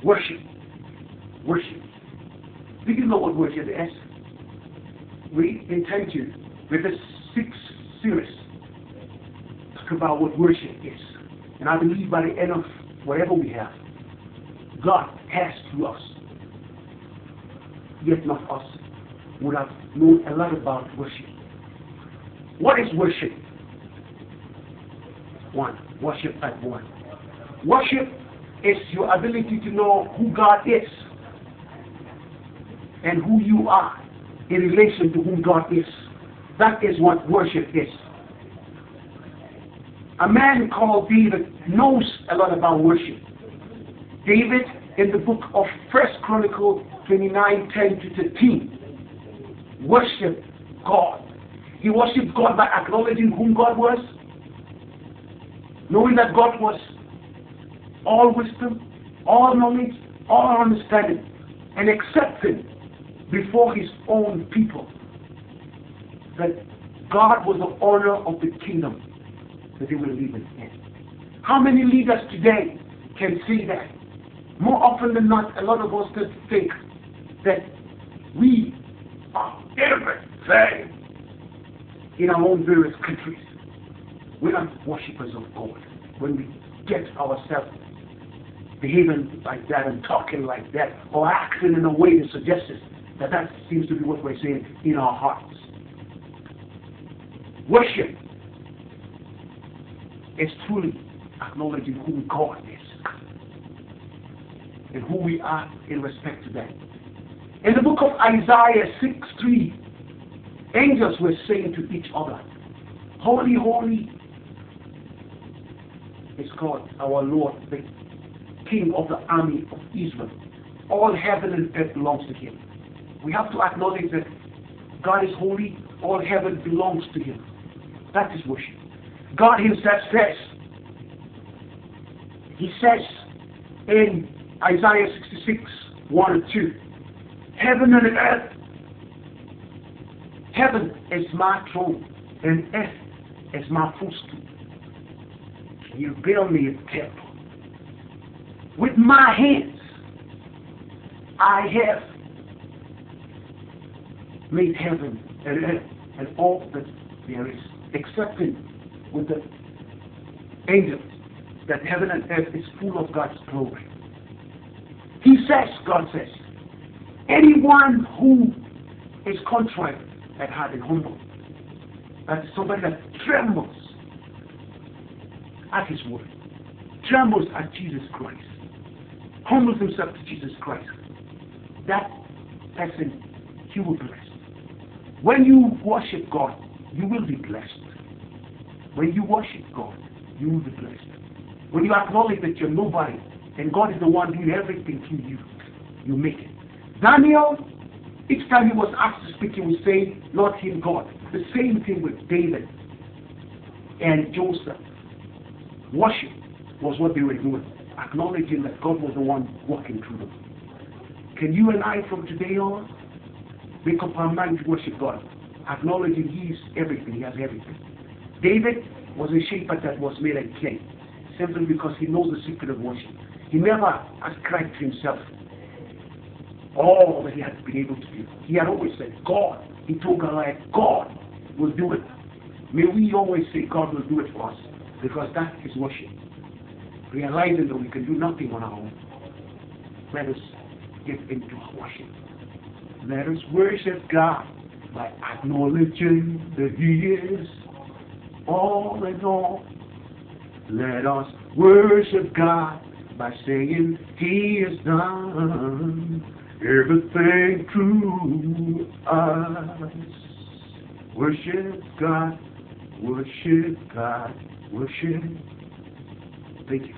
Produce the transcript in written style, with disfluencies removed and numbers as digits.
Worship. Worship. Do you know what worship is? We intend to, with this 6th series, talk about what worship is. And I believe by the end of whatever we have, God has through us, yet not us, would have known a lot about worship. What is worship? Worship at 1. Worship is your ability to know who God is and who you are in relation to whom God is. That is what worship is. A man called David knows a lot about worship. David, in the book of 1 Chronicles 29:10-13, worshiped God. He worshipped God by acknowledging whom God was, knowing that God was all wisdom, all knowledge, all understanding, and accepting before his own people that God was the owner of the kingdom that they were living in. How many leaders today can say that? More often than not, a lot of us just think that we are everything in our own various countries. We're not worshippers of God. When we get ourselves behaving like that and talking like that or acting in a way that suggests that seems to be what we're saying in our hearts. Worship is truly acknowledging who God is and who we are in respect to that. In the book of Isaiah 6:3, angels were saying to each other, "Holy, holy is God, our Lord, the King of the army of Israel. All heaven and earth belongs to him." We have to acknowledge that God is holy, all heaven belongs to him. That is worship. God himself says, he says in Isaiah 66:1-2, "Heaven and earth, heaven is my throne and earth is my footstool. You build me a temple. With my hands I have made heaven and earth and all that there is, excepting with the angels, that heaven and earth is full of God's glory." He says, God says, anyone who is contrite at heart and humble, that is somebody that trembles at his word, trembles at Jesus Christ, humbles himself to Jesus Christ, that person, he will be blessed. When you worship God, you will be blessed. When you worship God, you will be blessed. When you acknowledge that you're nobody and God is the one doing everything through you, you make it. Daniel, each time he was asked to speak, he would say, "Not him, God." The same thing with David and Joseph. Worship was what they were doing, acknowledging that God was the one walking through them. Can you and I from today on make up our mind to worship God, acknowledging he is everything, he has everything? David was a shepherd that was made a king simply because he knows the secret of worship. He never ascribed to himself all that he had been able to do. He had always said, God, he told Goliath, God will do it. May we always say God will do it for us, because that is worship. Realizing that we can do nothing on our own. Let us get into worship. Let us worship God by acknowledging that he is all in all. Let us worship God by saying he has done everything through us. Worship God, worship God, worship. Thank you.